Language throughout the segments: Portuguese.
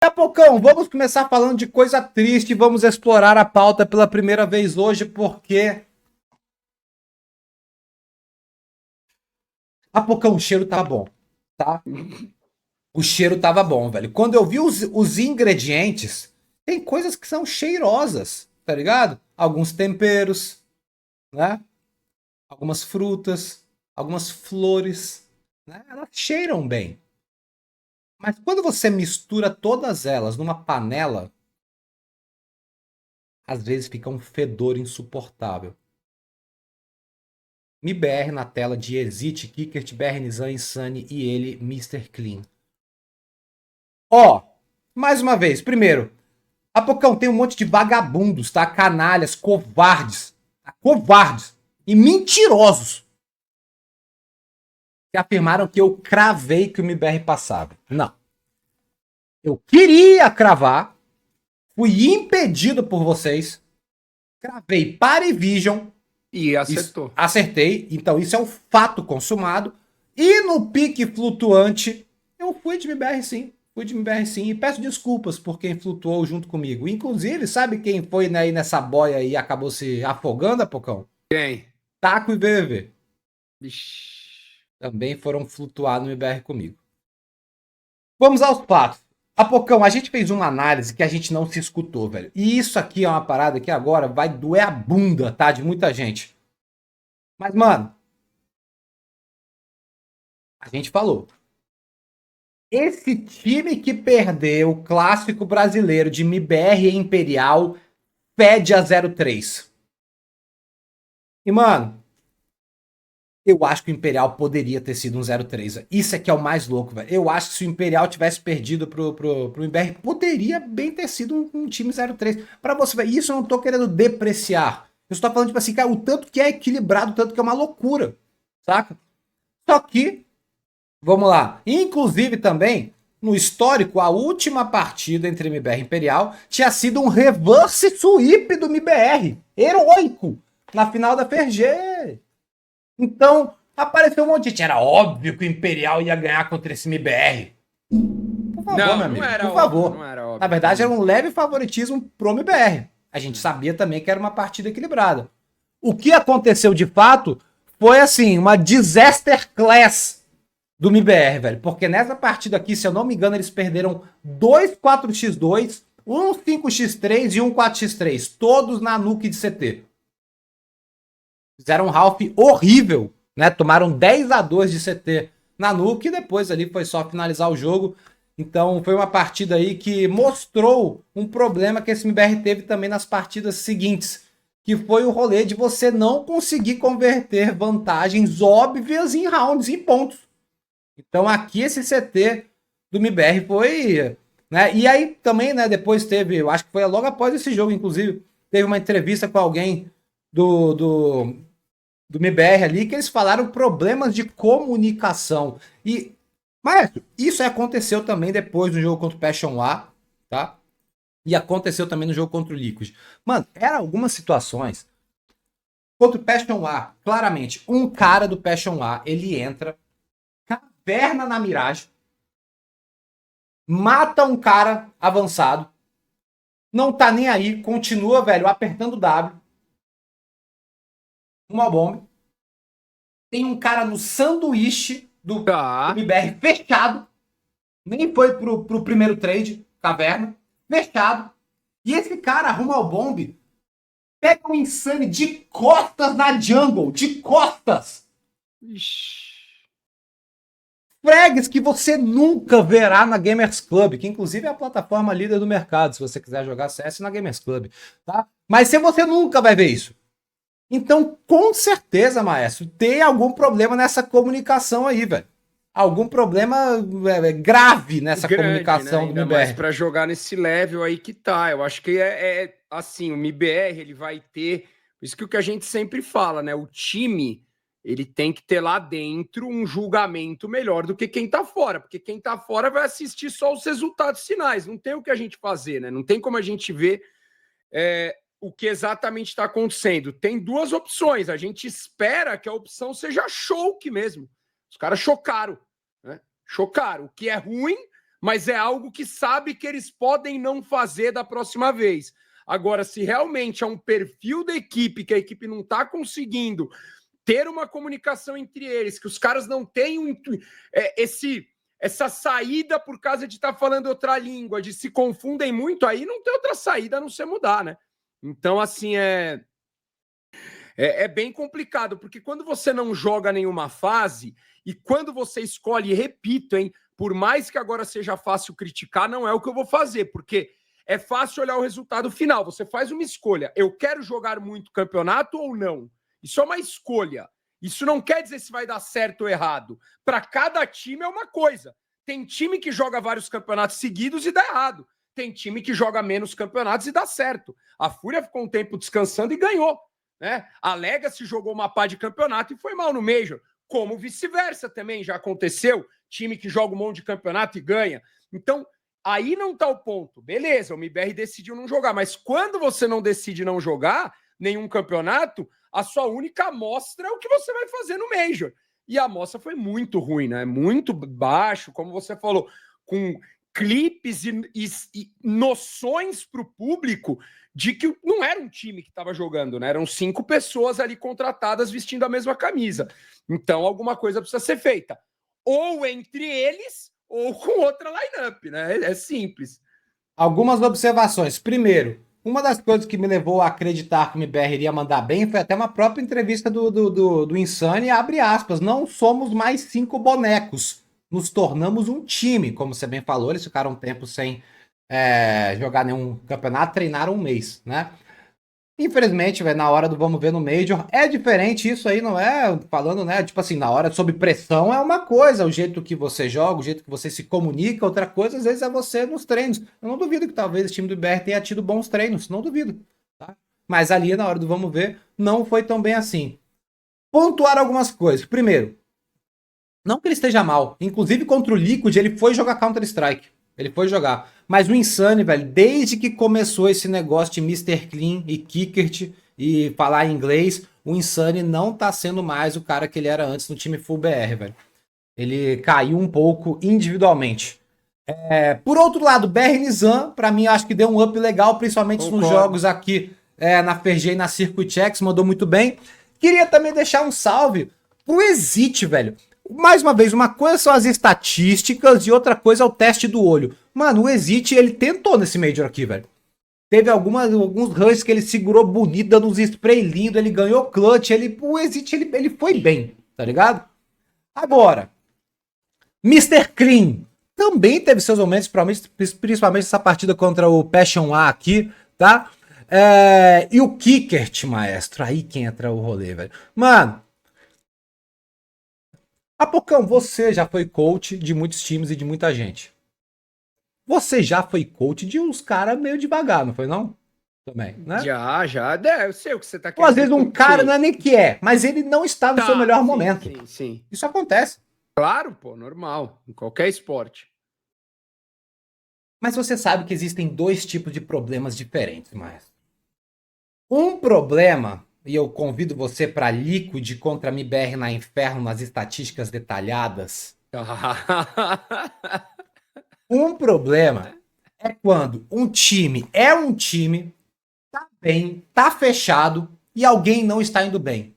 Daqui a poucão, vamos começar falando de coisa triste, vamos explorar a pauta pela primeira vez hoje, porque a poucão o cheiro tá bom, tá? O cheiro tava bom, velho. Quando eu vi os ingredientes, tem coisas que são cheirosas, tá ligado? Alguns temperos, né? Algumas frutas, algumas flores, né? Elas cheiram bem. Mas quando você mistura todas elas numa panela, às vezes fica um fedor insuportável. MIBR na tela de Exit, Kickert, Bernizan, Insane e ele, Mr. Clean. Ó, mais uma vez, primeiro, Apocão tem um monte de vagabundos, tá? Canalhas, covardes, tá? Covardes e mentirosos que afirmaram que eu cravei que o MIBR passava. Não. Eu queria cravar, fui impedido por vocês, cravei Parivision. E acertou. Acertei, então isso é um fato consumado. E no pique flutuante, eu fui de MBR sim. Fui de MBR sim. E peço desculpas por quem flutuou junto comigo. Inclusive, sabe quem foi aí nessa boia e acabou se afogando, Apocão? Quem? Taco e VVV. Vixe. Também foram flutuar no MBR comigo. Vamos aos fatos. Apocão, a gente fez uma análise que a gente não se escutou, velho. E isso aqui é uma parada que agora vai doer a bunda, tá? De muita gente. Mas, mano, a gente falou. Esse time que perdeu o clássico brasileiro de MIBR e Imperial pede a 0-3. E, mano, eu acho que o Imperial poderia ter sido um 0-3. Isso aqui é o mais louco, velho. Eu acho que se o Imperial tivesse perdido pro MIBR, poderia bem ter sido um time 0-3. Pra você ver, isso eu não tô querendo depreciar. Eu estou falando, tipo assim, cara, o tanto que é equilibrado, o tanto que é uma loucura, saca? Só que vamos lá. Inclusive também, no histórico, a última partida entre MBR e Imperial tinha sido um reverse sweep do MBR. Heróico. Na final da FRG. Então, apareceu um monte de gente. Era óbvio que o Imperial ia ganhar contra esse MBR. Por favor, Não, meu amigo. não era Por óbvio, favor. não era óbvio. Na verdade, era um leve favoritismo pro MBR. A gente sabia também que era uma partida equilibrada. O que aconteceu de fato foi assim, uma disaster class do MIBR, velho. Porque nessa partida aqui, se eu não me engano, eles perderam 2 4x2, um 5x3 e um 4x3. Todos na nuke de CT. Fizeram um half horrível, né? Tomaram 10-2 de CT na nuke e depois ali foi só finalizar o jogo. Então foi uma partida aí que mostrou um problema que esse MIBR teve também nas partidas seguintes. Que foi o rolê de você não conseguir converter vantagens óbvias em rounds, em pontos. Então aqui esse CT do MIBR foi, né? E aí também, né, depois teve, eu acho que foi logo após esse jogo, inclusive, teve uma entrevista com alguém do MIBR ali, que eles falaram problemas de comunicação. E, Maestro, isso aconteceu também depois do jogo contra o Passion A, tá? E aconteceu também no jogo contra o Liquid. Mano, eram algumas situações. Contra o Passion A, claramente, um cara do Passion A, ele entra caverna na miragem, mata um cara avançado, não tá nem aí, continua, velho, apertando W, uma bomba. Tem um cara no sanduíche do MBR fechado, nem foi pro primeiro trade, caverna, fechado. E esse cara arruma o bombe, pega um Insane de costas na jungle, de costas. Ixi. Frags que você nunca verá na Gamers Club, que inclusive é a plataforma líder do mercado, se você quiser jogar CS na Gamers Club, tá? Mas se você nunca vai ver isso. Então, com certeza, maestro, tem algum problema nessa comunicação aí, velho. Algum problema grave nessa comunicação, né? Do Ainda MIBR. mais para jogar nesse level aí que tá. Eu acho que é assim, o MIBR ele vai ter, isso que o que a gente sempre fala, né? O time ele tem que ter lá dentro um julgamento melhor do que quem tá fora, porque quem tá fora vai assistir só os resultados finais, não tem o que a gente fazer, né? Não tem como a gente ver o que exatamente está acontecendo. Tem duas opções, a gente espera que a opção seja choke mesmo. Os caras chocaram, né? Chocaram, o que é ruim, mas é algo que sabe que eles podem não fazer da próxima vez. Agora, se realmente é um perfil da equipe, que a equipe não está conseguindo ter uma comunicação entre eles, que os caras não têm essa saída por causa de estar falando outra língua, de se confundem muito, aí não tem outra saída a não ser mudar, né? Então, assim, é bem complicado, porque quando você não joga nenhuma fase, e quando você escolhe, repito, hein, por mais que agora seja fácil criticar, não é o que eu vou fazer, porque é fácil olhar o resultado final. Você faz uma escolha. Eu quero jogar muito campeonato ou não? Isso é uma escolha. Isso não quer dizer se vai dar certo ou errado. Para cada time é uma coisa. Tem time que joga vários campeonatos seguidos e dá errado. Tem time que joga menos campeonatos e dá certo. A Fúria ficou um tempo descansando e ganhou, né? A Legacy jogou uma pá de campeonato e foi mal no Major. Como vice-versa também já aconteceu. Time que joga um monte de campeonato e ganha. Então, aí não tá o ponto. Beleza, o MBR decidiu não jogar. Mas quando você não decide não jogar nenhum campeonato, a sua única amostra é o que você vai fazer no Major. E a amostra foi muito ruim, né? Muito baixo, como você falou, com clipes e noções para o público de que não era um time que estava jogando, né? Eram 5 pessoas ali contratadas vestindo a mesma camisa. Então, alguma coisa precisa ser feita. Ou entre eles, ou com outra lineup, né? É simples. Algumas observações. Primeiro, uma das coisas que me levou a acreditar que o MBR iria mandar bem foi até uma própria entrevista do Insane, abre aspas, não somos mais 5 bonecos, nos tornamos um time, como você bem falou, eles ficaram um tempo sem jogar nenhum campeonato, treinaram um mês, né? Infelizmente, velho, na hora do vamos ver no Major, é diferente isso aí, não é falando, né, tipo assim, na hora sob pressão é uma coisa, o jeito que você joga, o jeito que você se comunica, outra coisa, às vezes é você nos treinos. Eu não duvido que talvez esse time do BR tenha tido bons treinos, não duvido, tá? Mas ali, na hora do vamos ver, não foi tão bem assim. Pontuar algumas coisas. Primeiro, não que ele esteja mal, inclusive contra o Liquid ele foi jogar Counter-Strike. Ele foi jogar. Mas o Insane, velho, desde que começou esse negócio de Mr. Clean e Kickert e falar inglês, o Insane não tá sendo mais o cara que ele era antes no time Full BR, velho. Ele caiu um pouco individualmente. Por outro lado, BR Nizam, pra mim, acho que deu um up legal, principalmente nos jogos aqui na FG e na Circuit X, mandou muito bem. Queria também deixar um salve pro Exit, velho. Mais uma vez, uma coisa são as estatísticas e outra coisa é o teste do olho. Mano, o Exit, ele tentou nesse Major aqui, velho. Teve alguns runs que ele segurou bonito, dando uns spray lindo, ele ganhou clutch, o Exit, ele foi bem, tá ligado? Agora, Mr. Clean também teve seus momentos, principalmente essa partida contra o Passion A aqui, tá? E o Kickert, maestro, aí que entra o rolê, velho. Mano, Apocão, você já foi coach de muitos times e de muita gente. Você já foi coach de uns caras meio devagar, não foi não? Também, né? Já. Eu sei o que você tá querendo. Ou às vezes um cara não é nem que mas ele não está no seu melhor momento. Sim. Isso acontece. Claro, pô, normal. Em qualquer esporte. Mas você sabe que existem 2 tipos de problemas diferentes, maestro. Um problema, e eu convido você para Liquid contra MBR na Inferno nas estatísticas detalhadas. Um problema é quando um time, tá bem, tá fechado e alguém não está indo bem.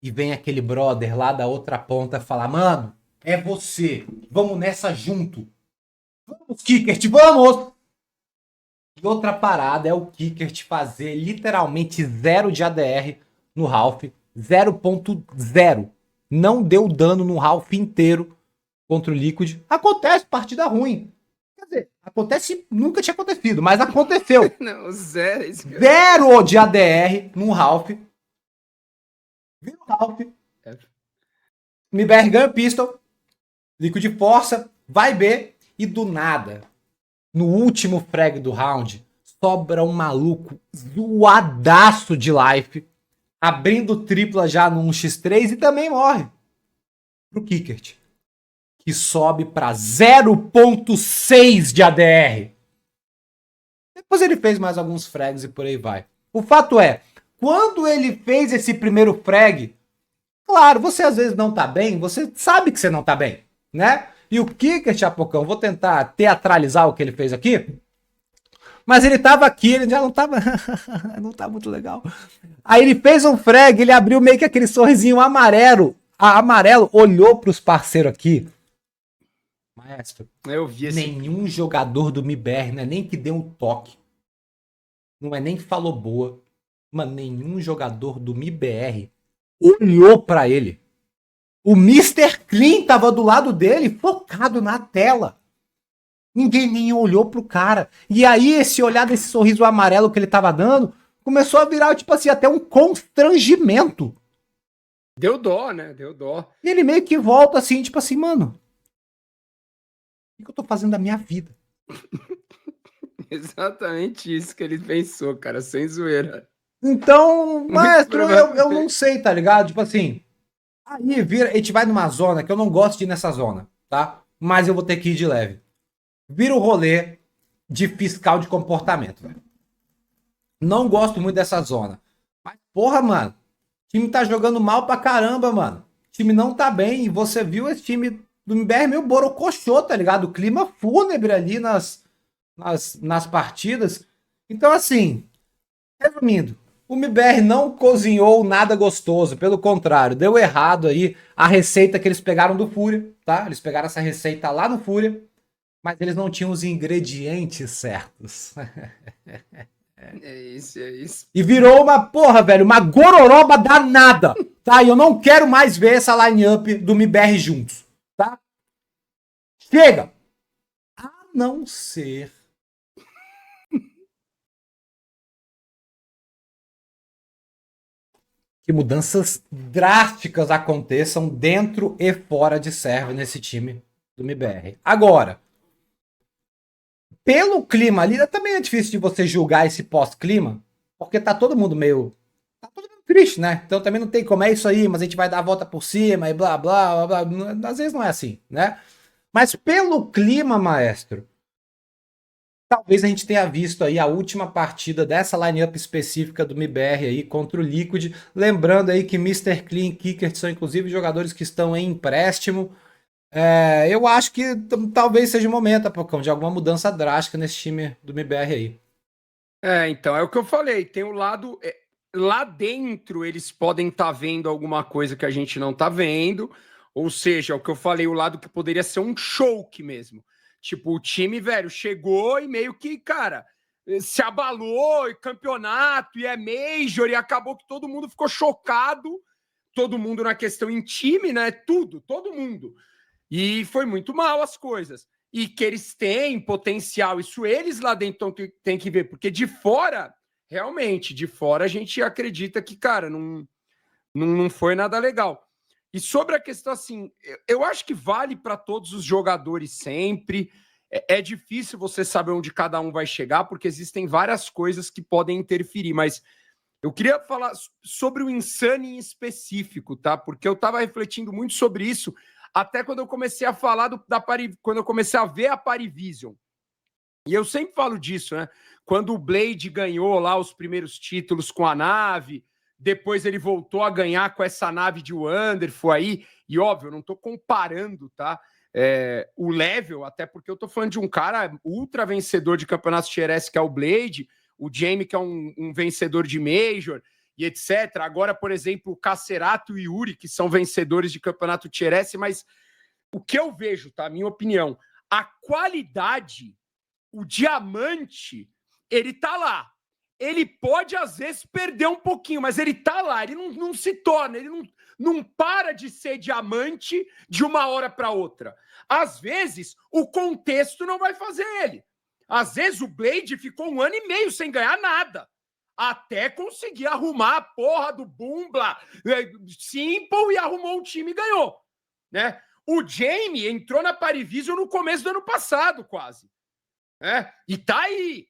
E vem aquele brother lá da outra ponta falar, mano, é você, vamos nessa junto. Vamos, Kickert, vamos! E outra parada é o Kickert fazer literalmente 0 de ADR no Half, 0.0. Não deu dano no Half inteiro contra o Liquid. Acontece, partida ruim. Quer dizer, acontece, nunca tinha acontecido, mas aconteceu. Não, 0 de ADR no Half. Vira o Half. MBR ganha o pistol. Liquid força, vai B. E do nada, no último frag do round, sobra um maluco zoadaço de life, abrindo tripla já no 1x3 e também morre. Pro Kickert, que sobe para 0.6 de ADR. Depois ele fez mais alguns frags e por aí vai. O fato é, quando ele fez esse primeiro frag, claro, você às vezes não tá bem, você sabe que você não tá bem, né? E o Kicker, Chapocão, vou tentar teatralizar o que ele fez aqui. Mas ele tava aqui, ele já não tava. Não tá muito legal. Aí ele fez um frag, ele abriu meio que aquele sorrisinho amarelo. Amarelo, olhou pros parceiros aqui. Maestro, eu vi nenhum jogador do MIBR, não é nem que deu um toque. Não é nem que falou boa. Mano, nenhum jogador do MIBR olhou pra ele. O Mr. Clean tava do lado dele, focado na tela. Ninguém nem olhou pro cara. E aí, esse olhar desse sorriso amarelo que ele tava dando, começou a virar, tipo assim, até um constrangimento. Deu dó, né? Deu dó. E ele meio que volta assim, tipo assim, mano, o que eu tô fazendo da minha vida? Exatamente isso que ele pensou, cara, sem zoeira. Então, maestro, eu não sei, tá ligado? Tipo assim, aí vira, a gente vai numa zona que eu não gosto de ir nessa zona, tá? Mas eu vou ter que ir de leve. Vira o rolê de fiscal de comportamento, velho. Não gosto muito dessa zona. Mas, porra, mano, o time tá jogando mal pra caramba, mano. O time não tá bem. E você viu esse time do MBR meio borocochô, tá ligado? O clima fúnebre ali nas partidas. Então, assim, resumindo, o MBR não cozinhou nada gostoso. Pelo contrário, deu errado aí a receita que eles pegaram do Fúria, tá? Eles pegaram essa receita lá no Fúria, mas eles não tinham os ingredientes certos. É isso, é isso. E virou uma porra, velho, uma gororoba danada, tá? E eu não quero mais ver essa line-up do MIBR juntos, tá? Chega! A não ser que mudanças drásticas aconteçam dentro e fora de serve nesse time do MIBR. Agora, pelo clima ali, também é difícil de você julgar esse pós-clima, porque tá todo mundo meio... Tá todo mundo triste, né? Então também não tem como, é isso aí, mas a gente vai dar a volta por cima e blá, blá, blá, blá. Às vezes não é assim, né? Mas pelo clima, maestro, talvez a gente tenha visto aí a última partida dessa lineup específica do MIBR aí contra o Liquid. Lembrando aí que Mr. Clean e Kicker são inclusive jogadores que estão em empréstimo. Eu acho que talvez seja o momento, Apocão, de alguma mudança drástica nesse time do MIBR aí. Então, é o que eu falei, tem o lado... lá dentro eles podem estar vendo alguma coisa que a gente não tá vendo, ou seja, é o que eu falei, o lado que poderia ser um choke mesmo. Tipo, o time, velho, chegou e meio que, cara, se abalou, e campeonato, e é Major, e acabou que todo mundo ficou chocado, todo mundo na questão em time, né? Tudo, todo mundo. E foi muito mal as coisas. E que eles têm potencial, isso eles lá dentro têm que ver, porque de fora, realmente, de fora a gente acredita que, cara, não foi nada legal. E sobre a questão, assim, eu acho que vale para todos os jogadores sempre. É difícil você saber onde cada um vai chegar, porque existem várias coisas que podem interferir, mas eu queria falar sobre o Insane em específico, tá? Porque eu estava refletindo muito sobre isso, até quando eu comecei a falar quando eu comecei a ver a Parivision. E eu sempre falo disso, né? Quando o Blade ganhou lá os primeiros títulos com a nave, depois ele voltou a ganhar com essa nave de Wonderful aí, e óbvio, eu não tô comparando, tá? O level, até porque eu tô falando de um cara ultra vencedor de campeonatos Tier S, que é o Blade, o Jamie, que é um vencedor de Major, e etc. Agora, por exemplo, o Cacerato e o Yuri, que são vencedores de campeonato Tier S, mas o que eu vejo, tá? Minha opinião, a qualidade, o diamante, ele tá lá. Ele pode, às vezes, perder um pouquinho, mas ele tá lá, ele não se torna, ele não para de ser diamante de uma hora para outra. Às vezes, o contexto não vai fazer ele. Às vezes, o Blade ficou 1 ano e meio sem ganhar nada, até conseguir arrumar a porra do Bumbla Simple e arrumou um time e ganhou, né? O Jamie entrou na Parivision no começo do ano passado, quase. E tá aí,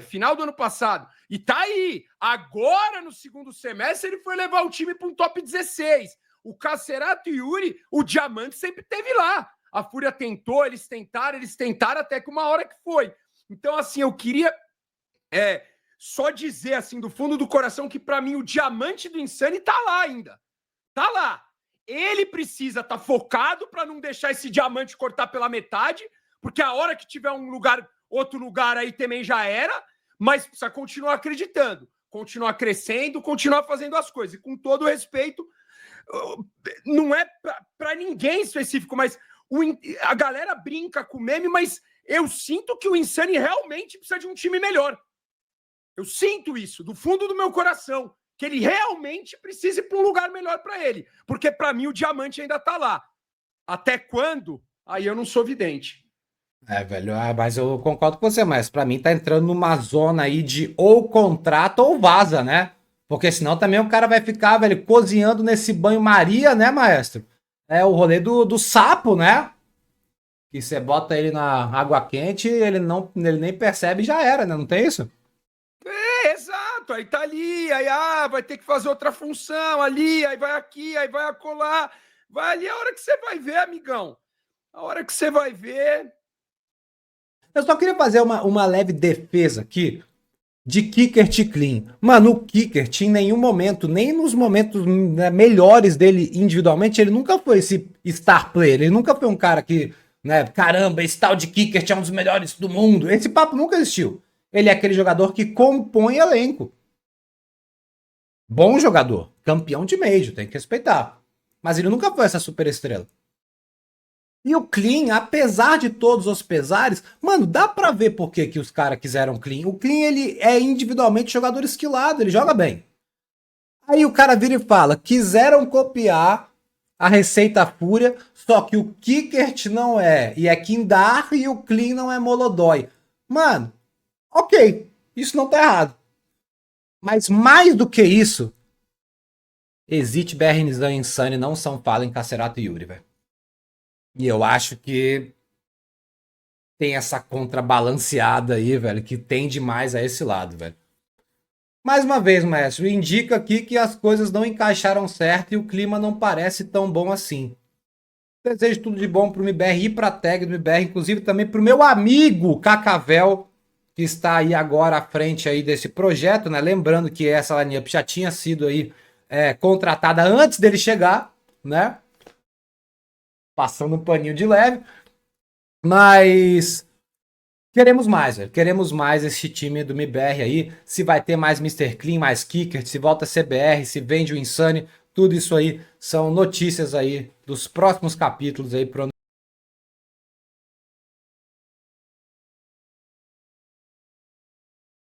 final do ano passado, e tá aí, agora no segundo semestre ele foi levar o time para um top 16, o Cacerato e Yuri, o diamante sempre teve lá, a Fúria tentou, eles tentaram até que uma hora que foi. Então assim, eu queria só dizer assim, do fundo do coração, que para mim o diamante do Insane tá lá ainda, tá lá. ele precisa estar focado para não deixar esse diamante cortar pela metade, porque a hora que tiver outro lugar aí também já era, mas precisa continuar acreditando, continuar crescendo, continuar fazendo as coisas. E com todo respeito, não é para ninguém específico, mas a galera brinca com o meme, mas eu sinto que o Insane realmente precisa de um time melhor. Eu sinto isso do fundo do meu coração, que ele realmente precisa ir para um lugar melhor para ele, porque para mim o diamante ainda tá lá. Até quando? Aí eu não sou vidente. Velho, mas eu concordo com você, mas pra mim tá entrando numa zona aí de ou contrata ou vaza, né? Porque senão também o cara vai ficar, velho, cozinhando nesse banho-maria, né, maestro? É o rolê do sapo, né? Que você bota ele na água quente, ele nem percebe e já era, né? Não tem isso? Exato. Aí tá ali, aí vai ter que fazer outra função ali, aí vai aqui, aí vai acolá. Vai ali a hora que você vai ver, amigão. A hora que você vai ver... Eu só queria fazer uma leve defesa aqui de Kickert clean. Mano, o Kickert em nenhum momento, nem nos momentos, né, melhores dele individualmente, ele nunca foi esse star player. Ele nunca foi um cara que, né, caramba, esse tal de Kickert é um dos melhores do mundo. Esse papo nunca existiu. Ele é aquele jogador que compõe elenco. Bom jogador, campeão de Major, tem que respeitar. Mas ele nunca foi essa super estrela. E o Clean, apesar de todos os pesares, mano, dá pra ver por que os caras quiseram Clean. O Clean, ele é individualmente jogador esquilado, ele joga bem. Aí o cara vira e fala, quiseram copiar a receita Fúria, só que o Kickert não é, e é Kindar, e o Clean não é Molodói. Mano, ok, isso não tá errado. Mas mais do que isso, Exit, BR Nizam e Insane não são Fallen, Cacerato e Yuri, velho. E eu acho que tem essa contrabalanceada aí, velho, que tende mais a esse lado, velho. Mais uma vez, maestro, indica aqui que as coisas não encaixaram certo e o clima não parece tão bom assim. Desejo tudo de bom pro MBR e pra tag do MBR, inclusive também pro meu amigo Cacavel, que está aí agora à frente aí desse projeto, né? Lembrando que essa lineup já tinha sido aí contratada antes dele chegar, né? Passando um paninho de leve. Mas queremos mais, velho. Queremos mais esse time do MBR aí. Se vai ter mais Mr. Clean, mais Kicker, se volta CBR, se vende o Insane. Tudo isso aí são notícias aí dos próximos capítulos aí pro ano